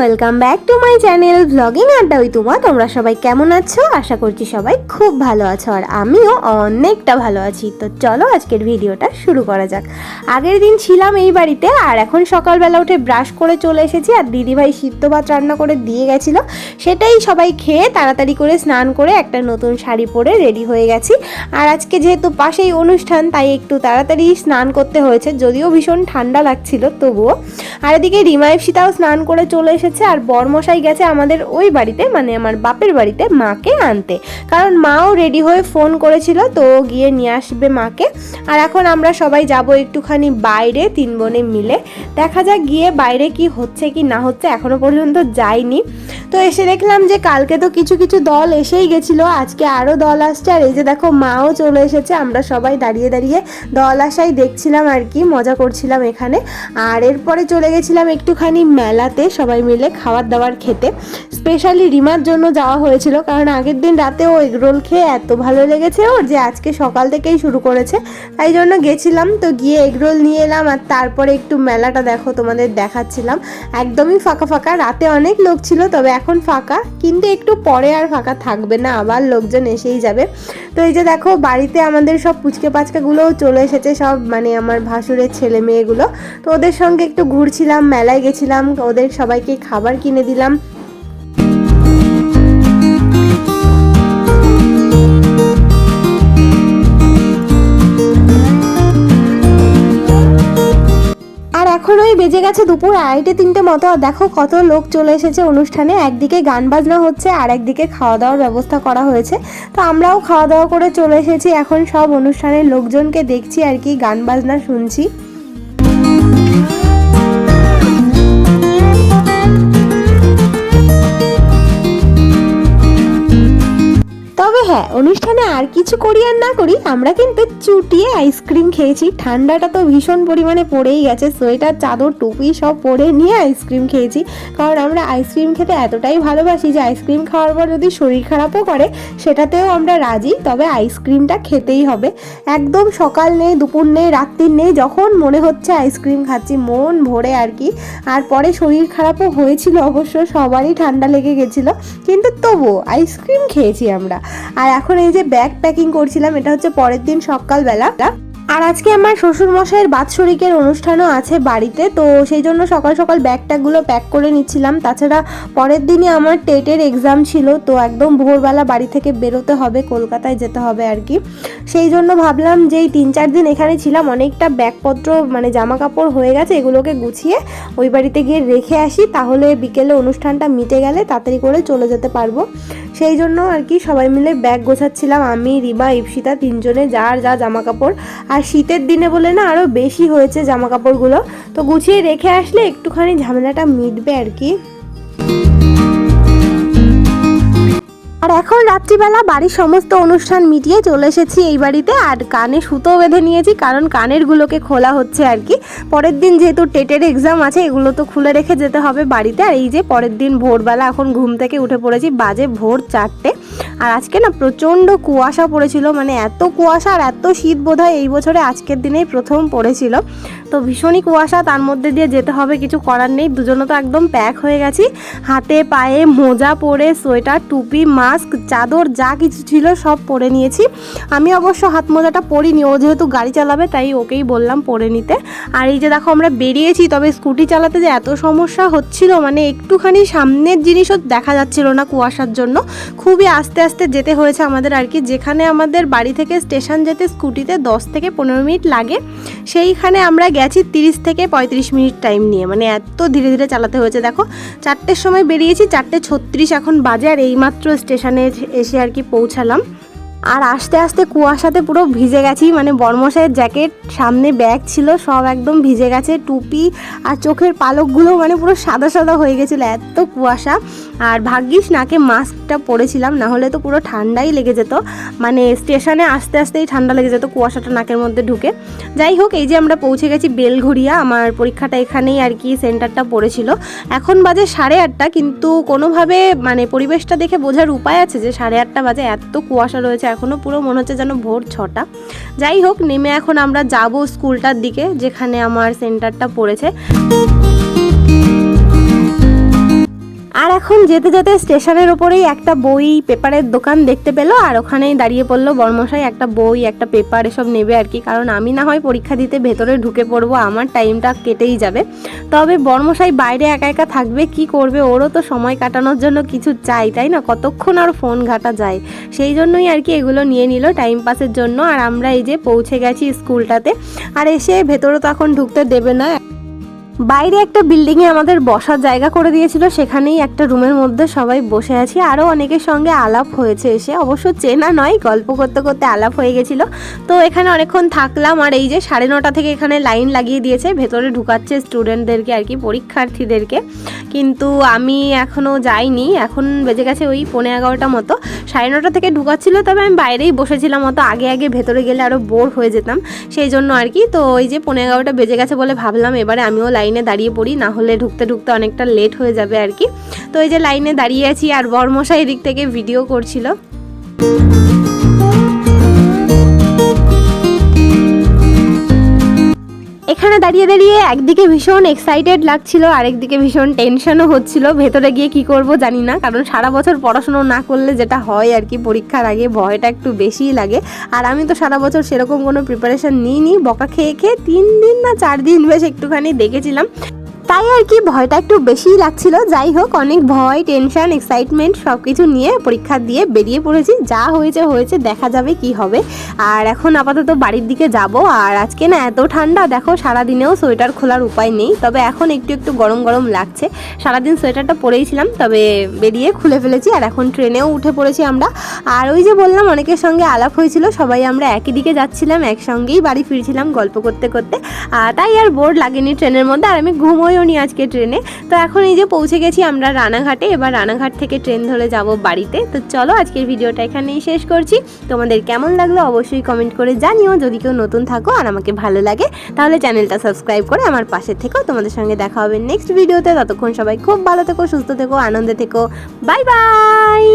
Welcome back to my channel blogging আড্ডা ওই তোমরা সবাই কেমন আছো? আশা করছি সবাই খুব ভালো আছো আর আমিও অনেকটা ভালো আছি। তো চলো আজকের ভিডিওটা শুরু করা যাক। আগের দিন ছিলাম এই বাড়িতে আর এখন সকালবেলা উঠে ব্রাশ করে চলে এসেছি আর দিদিভাই সিদ্ধ ভাত রান্না করে দিয়ে গেছিলো, সেটাই সবাই খেয়ে তাড়াতাড়ি করে স্নান করে একটা নতুন শাড়ি পরে রেডি হয়ে গেছি। আর আজকে যেহেতু পাশেই অনুষ্ঠান তাই একটু তাড়াতাড়ি স্নান করতে হয়েছে, যদিও ভীষণ ঠান্ডা লাগছিল তবুও। আর এদিকে রিমা ইপসিতাও স্নান করে চলে এসেছে আর বরমশাই গেছে আমাদের ওই বাড়িতে মানে আমার বাপের বাড়িতে মাকে আনতে, কারণ মাও রেডি হয়ে ফোন করেছিল তো গিয়ে নিয়ে আসবে মাকে। আর এখন আমরা সবাই যাব একটুখানি বাইরে তিন বোনে মিলে, দেখা যাক গিয়ে বাইরে কি হচ্ছে কি না হচ্ছে, এখনো পর্যন্ত যাইনি। তো এসে দেখলাম যে কালকে তো কিছু কিছু দল এসেই গেছিলো, আজকে আরও দল আসছে। আর এই যে দেখো মাও চলে এসেছে, আমরা সবাই দাঁড়িয়ে দাঁড়িয়ে দল আসাই দেখছিলাম আর কি, মজা করছিলাম এখানে। আর এরপরে চলে গেছিলাম একটুখানি মেলাতে সবাই মিলে খাবার দাবার খেতে, স্পেশালি রিমার জন্য যাওয়া হয়েছিল, কারণ আগের দিন রাতে ও এগরোল খেয়ে এত ভালো লেগেছে ওর যে আজকে সকাল থেকেই শুরু করেছে, তাই জন্য গেছিলাম। তো গিয়ে এগরোল নিয়ে এলাম আর তারপরে একটু মেলাটা দেখো তোমাদের দেখাচ্ছিলাম। একদমই ফাঁকা ফাঁকা, রাতে অনেক লোক ছিল তবে এখন ফাঁকা, কিন্তু একটু পরে আর ফাঁকা থাকবে না, আবার লোকজন এসেই যাবে। তো এই যে দেখো বাড়িতে আমাদের সব পুচকে পাচকাগুলোও চলে এসেছে, সব মানে আমার ভাসুরের ছেলে মেয়েগুলো। তো ওদের সঙ্গে একটু ঘুরছিলাম, মেলায় গেছিলাম, ওদের সবাইকে খাবার কিনে দিলাম। এখন ওই বেজে গেছে দুপুর 2:30-3টে মতো, আর দেখো কত লোক চলে এসেছে অনুষ্ঠানে। একদিকে গান বাজনা হচ্ছে আর একদিকে খাওয়া দাওয়ার ব্যবস্থা করা হয়েছে। তো আমরাও খাওয়া দাওয়া করে চলে এসেছি, এখন সব অনুষ্ঠানের লোকজনকে দেখছি আর কি, গান বাজনা শুনছি। তবে হ্যাঁ, অনুষ্ঠানে আর কিছু করি আর না করি আমরা কিন্তু চুটিয়ে আইসক্রিম খেয়েছি। ঠান্ডাটা তো ভীষণ পরিমাণে পড়েই গেছে, সোয়েটার চাদর টুপি সব পরে নিয়ে আইসক্রিম খেয়েছি, কারণ আমরা আইসক্রিম খেতে এতটাই ভালোবাসি যে আইসক্রিম খাওয়ার পর যদি শরীর খারাপও করে সেটাতেও আমরা রাজি, তবে আইসক্রিমটা খেতেই হবে। একদম সকাল নেই, দুপুর নেই, রাত্রির নেই, যখন মনে হচ্ছে আইসক্রিম খাচ্ছি মন ভরে আর কি। আর পরে শরীর খারাপও হয়েছিল অবশ্য, সবারই ঠান্ডা লেগে গেছিলো, কিন্তু তবুও আইসক্রিম খেয়েছি আমরা। আর এখন এই যে ব্যাগ প্যাকিং করছিলাম, এটা হচ্ছে পরের দিন সকালবেলা। আর আজকে আমার শ্বশুর মশাইয়ের বাৎসরিকের অনুষ্ঠানও আছে বাড়িতে, তো সেই জন্য সকাল সকাল ব্যাগ ট্যাগগুলো প্যাক করে নিচ্ছিলাম। তাছাড়া পরের দিনই আমার টেটের এক্সাম ছিল, তো একদম ভোরবেলা বাড়ি থেকে বেরোতে হবে, কলকাতায় যেতে হবে আর কি। সেই জন্য ভাবলাম যে এই 3-4 দিন এখানে ছিলাম, অনেকটা ব্যাগপত্র মানে জামা কাপড় হয়ে গেছে, এগুলোকে গুছিয়ে ওই বাড়িতে গিয়ে রেখে আসি, তাহলে বিকেলে অনুষ্ঠানটা মিটে গেলে তাড়াতাড়ি করে চলে যেতে পারবো। সেই জন্য আর কি সবাই মিলে ব্যাগ গোছাচ্ছিলাম, আমি, রিমা, ইপসিতা, তিনজনে যার যা জামা কাপড়। আর শীতের দিনে বলে না আরও বেশি হয়েছে জামা কাপড়গুলো, তো গুছিয়ে রেখে আসলে একটুখানি ঝামেলাটা মিটবে আর কি। আর এখন রাত্রিবেলা বাড়ির সমস্ত অনুষ্ঠান মিটিয়ে চলে এসেছি এই বাড়িতে, আর কানে সুতো বেঁধে নিয়েছি কারণ কানেরগুলোকে খোলা হচ্ছে আর কি। পরের দিন যেহেতু টেটের এক্সাম আছে, এগুলো তো খুলে রেখে যেতে হবে বাড়িতে। আর এই যে পরের দিন ভোরবেলা এখন ঘুম থেকে উঠে পড়েছি, বাজে ভোর 4টে। আর আজকে না প্রচণ্ড কুয়াশা পড়েছিল, মানে এত কুয়াশা আর এত শীত বোধহয় এই বছরে আজকের দিনেই প্রথম পড়েছিল। তো ভীষণই কুয়াশা, তার মধ্যে দিয়ে যেতে হবে, কিছু করার নেই। দুজনে তো একদম প্যাক হয়ে গেছি, হাতে পায়ে মোজা পরে, সোয়েটার টুপি মাস্ক চাদর যা কিছু ছিল সব পরে নিয়েছি। আমি অবশ্য হাত মোজাটা পরিনি, ও যেহেতু গাড়ি চালাবে তাই ওকেই বললাম পরে নিতে। আর এই যে দেখো আমরা বেরিয়েছি, তবে স্কুটি চালাতে যে এত সমস্যা হচ্ছিল, মানে একটুখানি সামনের জিনিসও দেখা যাচ্ছিল না কুয়াশার জন্য, খুবই আস্তে আস্তে যেতে হয়েছে আমাদের আর কি। যেখানে আমাদের বাড়ি থেকে স্টেশন যেতে স্কুটিতে 10 থেকে 15 মিনিট লাগে, সেইখানে আমরা গেছি 30 থেকে 35 মিনিট টাইম নিয়ে, মানে এত ধীরে ধীরে চালাতে হয়েছে। দেখো 4টের সময় বেরিয়েছি, 4:36 এখন বাজে, আর এইমাত্র স্টেশনে এসে আর কি পৌঁছালাম। আর আস্তে আস্তে কুয়াশাতে পুরো ভিজে গেছি, মানে বর্মশাইয়ের জ্যাকেট, সামনে ব্যাগ ছিল সব একদম ভিজে গেছে, টুপি আর চোখের পালকগুলো মানে পুরো সাদা সাদা হয়ে গেছিলো, এত কুয়াশা। আর ভাগ্যিস নাকে মাস্কটা পরেছিলাম, না হলে তো পুরো ঠান্ডাই লেগে যেত, মানে স্টেশনে আস্তে আস্তেই ঠান্ডা লেগে যেত কুয়াশাটা নাকের মধ্যে ঢুকে। যাই হোক, এই যে আমরা পৌঁছে গেছি বেলঘড়িয়া, আমার পরীক্ষাটা এখানেই আর কি সেন্টারটা পড়েছিল। এখন বাজে 8:30, কিন্তু কোনোভাবে মানে পরিবেশটা দেখে বোঝার উপায় আছে যে 8:30 বাজে, এত কুয়াশা রয়েছে এখনও, পুরো মনে হচ্ছে যেন ভোর 6টা। যাই হোক, নেমে এখন আমরা যাব স্কুলটার দিকে যেখানে আমার সেন্টারটা পড়েছে। আর এখন যেতে যেতে স্টেশনের ওপরেই একটা বই পেপারের দোকান দেখতে পেলো, আর ওখানেই দাঁড়িয়ে পড়লো বর্মশাই, একটা বই একটা পেপার এসব নেবে আর কি, কারণ আমি না হয় পরীক্ষা দিতে ভেতরে ঢুকে পড়বো, আমার টাইমটা কেটেই যাবে। তবে বর্মশাই বাইরে একা একা থাকবে, কি করবে, ওরও তো সময় কাটানোর জন্য কিছু চাই, তাই না, কতক্ষণ আর ফোন ঘাটা যায়, সেই জন্যই আর কি এগুলো নিয়ে নিল টাইম পাসের জন্য। আর আমরা এই যে পৌঁছে গেছি স্কুলটাতে, আর এসে ভেতরে তো এখন ঢুকতে দেবে না, বাইরে একটা বিল্ডিংয়ে আমাদের বসার জায়গা করে দিয়েছিল, সেখানেই একটা রুমের মধ্যে সবাই বসে আছি। আরও অনেকের সঙ্গে আলাপ হয়েছে এসে, অবশ্য চেনা নয়, গল্প করতে করতে আলাপ হয়ে গেছিলো। তো এখানে অনেকক্ষণ থাকলাম, আর এই যে 9:30 থেকে এখানে লাইন লাগিয়ে দিয়েছে, ভেতরে ঢুকাচ্ছে স্টুডেন্টদেরকে আর কি, পরীক্ষার্থীদেরকে, কিন্তু আমি এখনও যাইনি, এখন বেজে গেছে ওই 11:15 মতো, 9:30 থেকে ঢুকাচ্ছিল, তবে আমি বাইরেই বসেছিলাম, অত আগে আগে ভেতরে গেলে আরও বোর হয়ে যেতাম, সেই জন্য আর কি। তো ওই যে 11:15 বেজে গেছে বলে ভাবলাম এবারে আমিও লাইনে দাঁড়িয়ে পড়ি, না হলে ঢুকতে ঢুকতে অনেকটা লেট হয়ে যাবে আর কি। তো এই যে লাইনে দাঁড়িয়ে আছি, আর বর্মশাই এদিক থেকে ভিডিও করছিল। এখানে দাঁড়িয়ে দাঁড়িয়ে একদিকে ভীষণ এক্সাইটেড লাগছিল, আরেকদিকে ভীষণ টেনশনও হচ্ছিল, ভেতরে গিয়ে কি করব জানি না, কারণ সারা বছর পড়াশোনা না করলে যেটা হয় আর কি, পরীক্ষার আগে ভয়টা একটু বেশিই লাগে। আর আমি তো সারা বছর সেরকম কোনো প্রিপারেশন নিইনি, বকা খেয়ে খেয়ে 3 দিন না 4 দিন বেশ একটুখানি দেখেছিলাম, তাই আর কি ভয়টা একটু বেশিই লাগছিল। যাই হোক, অনেক ভয়, টেনশন, এক্সাইটমেন্ট সব কিছু নিয়ে পরীক্ষা দিয়ে বেরিয়ে পড়েছি, যা হয়েছে হয়েছে, দেখা যাবে কি হবে। আর এখন আপাতত বাড়ির দিকে যাব। আর আজকে না এত ঠান্ডা, দেখো সারাদিনেও সোয়েটার খোলার উপায় নেই, তবে এখন একটু একটু গরম গরম লাগছে, সারাদিন সোয়েটারটা পরেইছিলাম, তবে বেরিয়ে খুলে ফেলেছি। আর এখন ট্রেনেও উঠে পড়েছি আমরা। আর ওই যে বললাম অনেকের সঙ্গে আলাপ হয়েছিল, সবাই আমরা একই দিকে যাচ্ছিলাম, একসঙ্গেই বাড়ি ফিরছিলাম গল্প করতে করতে, তাই আর বোর লাগেনি ট্রেনের মধ্যে, আর আমি ঘুমোইও নি আজকে ট্রেনে। তো এখন এই যে পৌঁছে গেছি আমরা রানাঘাটে, এবার রানাঘাট থেকে ট্রেন ধরে যাব বাড়িতে। তো চলো আজকের ভিডিওটা এখানেই শেষ করছি, তোমাদের কেমন লাগলো অবশ্যই কমেন্ট করে জানিও, যদি কেউ নতুন থাকো আর আমাকে ভালো লাগে তাহলে চ্যানেলটা সাবস্ক্রাইব করে আমার পাশে থেকো। তোমাদের সঙ্গে দেখা হবে নেক্সট ভিডিওতে, ততক্ষণ সবাই খুব ভালো থেকো, সুস্থ থেকো, আনন্দে থেকো, বাই বাই।